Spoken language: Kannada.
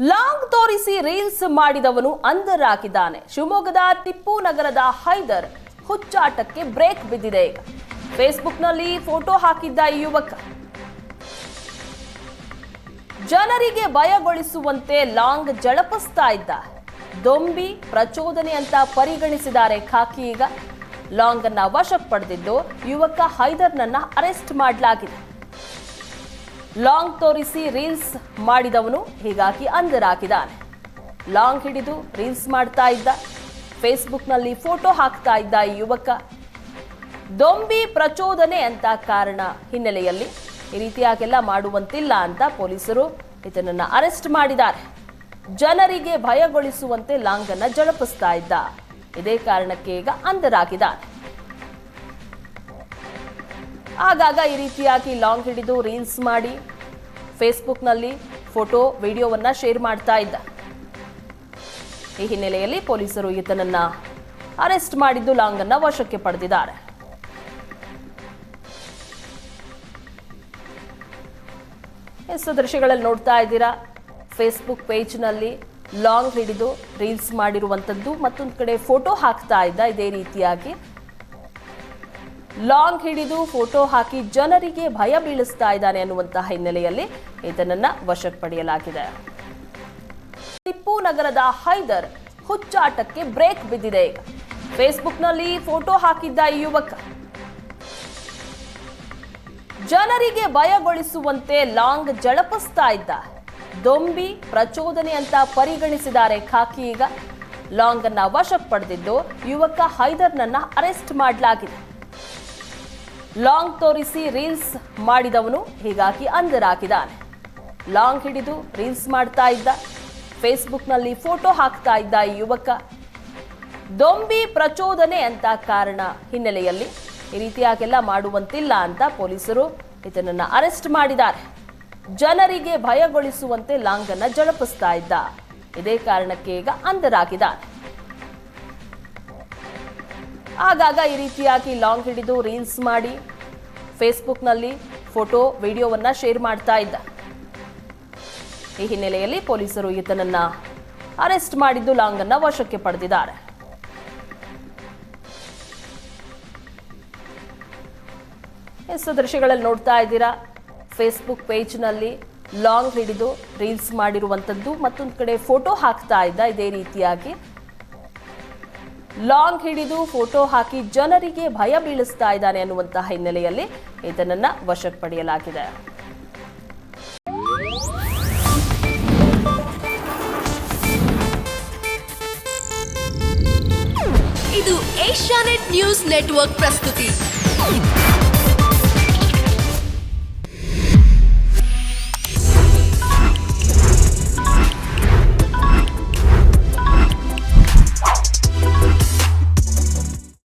ಲಾಂಗ್ ತೋರಿಸಿ ರೀಲ್ಸ್ ಮಾಡಿದವನು ಅಂಧರಾಗಿದ್ದಾನೆ. ಶಿವಮೊಗ್ಗದ ಟಿಪ್ಪು ನಗರದ ಹೈದರ್ ಹುಚ್ಚಾಟಕ್ಕೆ ಬ್ರೇಕ್ ಬಿದ್ದಿದೆ. ಫೇಸ್ಬುಕ್ನಲ್ಲಿ ಫೋಟೋ ಹಾಕಿದ್ದ ಈ ಯುವಕ ಜನರಿಗೆ ಭಯಗೊಳಿಸುವಂತೆ ಲಾಂಗ್ ಜಳಪಿಸ್ತಾ ಇದ್ದ. ದೊಂಬಿ ಪ್ರಚೋದನೆ ಅಂತ ಪರಿಗಣಿಸಿದ್ದಾರೆ ಖಾಕಿ. ಈಗ ಲಾಂಗ್ ಅನ್ನ ವಶಕ್ಕೆ ಪಡೆದಿದ್ದು ಯುವಕ ಹೈದರ್ನನ್ನ ಅರೆಸ್ಟ್ ಮಾಡಲಾಗಿದೆ. ಲಾಂಗ್ ತೋರಿಸಿ ರೀಲ್ಸ್ ಮಾಡಿದವನು ಹೀಗಾಗಿ ಅಂಧರಾಗಿದ್ದಾನೆ. ಲಾಂಗ್ ಹಿಡಿದು ರೀಲ್ಸ್ ಮಾಡ್ತಾ ಇದ್ದ. ಫೇಸ್ಬುಕ್ನಲ್ಲಿ ಫೋಟೋ ಹಾಕ್ತಾ ಇದ್ದ ಈ ಯುವಕ ದೊಂಬಿ ಪ್ರಚೋದನೆ ಅಂತ ಕಾರಣ ಹಿನ್ನೆಲೆಯಲ್ಲಿ ಈ ರೀತಿಯಾಗೆಲ್ಲ ಮಾಡುವಂತಿಲ್ಲ ಅಂತ ಪೊಲೀಸರು ಇದನ್ನ ಅರೆಸ್ಟ್ ಮಾಡಿದ್ದಾರೆ. ಜನರಿಗೆ ಭಯಗೊಳಿಸುವಂತೆ ಲಾಂಗ್ ಅನ್ನ ಜಳಪಿಸ್ತಾ ಇದ್ದ. ಇದೇ ಕಾರಣಕ್ಕೆ ಈಗ ಅಂಧರಾಗಿದ್ದಾನೆ. ಆಗಾಗ ಈ ರೀತಿಯಾಗಿ ಲಾಂಗ್ ಹಿಡಿದು ರೀಲ್ಸ್ ಮಾಡಿ ಫೇಸ್ಬುಕ್ನಲ್ಲಿ ಫೋಟೋ ವಿಡಿಯೋವನ್ನ ಶೇರ್ ಮಾಡ್ತಾ ಇದ್ದ. ಈ ಹಿನ್ನೆಲೆಯಲ್ಲಿ ಪೊಲೀಸರು ಈತನನ್ನ ಅರೆಸ್ಟ್ ಮಾಡಿದ್ದು ಲಾಂಗ್ ಅನ್ನ ವಶಕ್ಕೆ ಪಡೆದಿದ್ದಾರೆ. ದೃಶ್ಯಗಳಲ್ಲಿ ನೋಡ್ತಾ ಇದ್ದೀರಾ, ಫೇಸ್ಬುಕ್ ಪೇಜ್ನಲ್ಲಿ ಲಾಂಗ್ ಹಿಡಿದು ರೀಲ್ಸ್ ಮಾಡಿರುವಂಥದ್ದು, ಮತ್ತೊಂದು ಕಡೆ ಫೋಟೋ ಹಾಕ್ತಾ ಇದ್ದ. ಇದೇ ರೀತಿಯಾಗಿ ಲಾಂಗ್ ಹಿಡಿದು ಫೋಟೋ ಹಾಕಿ ಜನರಿಗೆ ಭಯ ಬೀಳಿಸ್ತಾ ಇದ್ದಾನೆ ಅನ್ನುವಂತಹ ಹಿನ್ನೆಲೆಯಲ್ಲಿ ಇದನ್ನ ವಶಕ್ಕೆ ಪಡೆಯಲಾಗಿದೆ. ಟಿಪ್ಪು ನಗರದ ಹೈದರ್ ಹುಚ್ಚಾಟಕ್ಕೆ ಬ್ರೇಕ್ ಬಿದ್ದಿದೆ. ಫೇಸ್ಬುಕ್ನಲ್ಲಿ ಫೋಟೋ ಹಾಕಿದ್ದ ಈ ಯುವಕ ಜನರಿಗೆ ಭಯಗೊಳಿಸುವಂತೆ ಲಾಂಗ್ ಜಳಪಿಸ್ತಾ ಇದ್ದ. ದೊಂಬಿ ಪ್ರಚೋದನೆ ಅಂತ ಪರಿಗಣಿಸಿದ್ದಾರೆ ಖಾಕಿ. ಈಗ ಲಾಂಗ್ ಅನ್ನ ವಶಕ್ಕೆ ಪಡೆದಿದ್ದು ಯುವಕ ಹೈದರ್ನನ್ನ ಅರೆಸ್ಟ್ ಮಾಡಲಾಗಿದೆ. ಲಾಂಗ್ ತೋರಿಸಿ ರೀಲ್ಸ್ ಮಾಡಿದವನು ಹೀಗಾಗಿ ಅಂಧರಾಗಿದ್ದಾನೆ. ಲಾಂಗ್ ಹಿಡಿದು ರೀಲ್ಸ್ ಮಾಡ್ತಾ ಇದ್ದ. ಫೇಸ್ಬುಕ್ನಲ್ಲಿ ಫೋಟೋ ಹಾಕ್ತಾ ಇದ್ದ ಈ ಯುವಕ ದೊಂಬಿ ಪ್ರಚೋದನೆ ಅಂತ ಕಾರಣ ಹಿನ್ನೆಲೆಯಲ್ಲಿ ಈ ರೀತಿಯಾಗೆಲ್ಲ ಮಾಡುವಂತಿಲ್ಲ ಅಂತ ಪೊಲೀಸರು ಇದನ್ನ ಅರೆಸ್ಟ್ ಮಾಡಿದ್ದಾರೆ. ಜನರಿಗೆ ಭಯಗೊಳಿಸುವಂತೆ ಲಾಂಗ್ ಅನ್ನ ಜಳಪಿಸ್ತಾ ಇದ್ದ. ಇದೇ ಕಾರಣಕ್ಕೆ ಈಗ ಅಂಧರಾಗಿದ್ದಾನೆ. ಆಗಾಗ ಈ ರೀತಿಯಾಗಿ ಲಾಂಗ್ ಹಿಡಿದು ರೀಲ್ಸ್ ಮಾಡಿ ಫೇಸ್ಬುಕ್ನಲ್ಲಿ ಫೋಟೋ ವಿಡಿಯೋವನ್ನ ಶೇರ್ ಮಾಡ್ತಾ ಇದ್ದ. ಈ ಹಿನ್ನೆಲೆಯಲ್ಲಿ ಪೊಲೀಸರು ಈತನನ್ನ ಅರೆಸ್ಟ್ ಮಾಡಿದ್ದು ಲಾಂಗ್ ಅನ್ನ ವಶಕ್ಕೆ ಪಡೆದಿದ್ದಾರೆ. ದೃಶ್ಯಗಳಲ್ಲಿ ನೋಡ್ತಾ ಇದ್ದೀರಾ, ಫೇಸ್ಬುಕ್ ಪೇಜ್ನಲ್ಲಿ ಲಾಂಗ್ ಹಿಡಿದು ರೀಲ್ಸ್ ಮಾಡಿರುವಂಥದ್ದು, ಮತ್ತೊಂದು ಕಡೆ ಫೋಟೋ ಹಾಕ್ತಾ ಇದ್ದ. ಇದೇ ರೀತಿಯಾಗಿ ಲಾಂಗ್ ಹಿಡಿದು ಫೋಟೋ ಹಾಕಿ ಜನರಿಗೆ ಭಯ ಬೀಳಿಸ್ತಾ ಇದ್ದಾನೆ ಅನ್ನುವಂತಹ ಹಿನ್ನೆಲೆಯಲ್ಲಿ ಇದನ್ನ ವಶಕ್ಕೆ ಪಡೆಯಲಾಗಿದೆ. ಇದು ಏಷ್ಯಾನೆಟ್ ನ್ಯೂಸ್ ನೆಟ್ವರ್ಕ್ ಪ್ರಸ್ತುತಿ.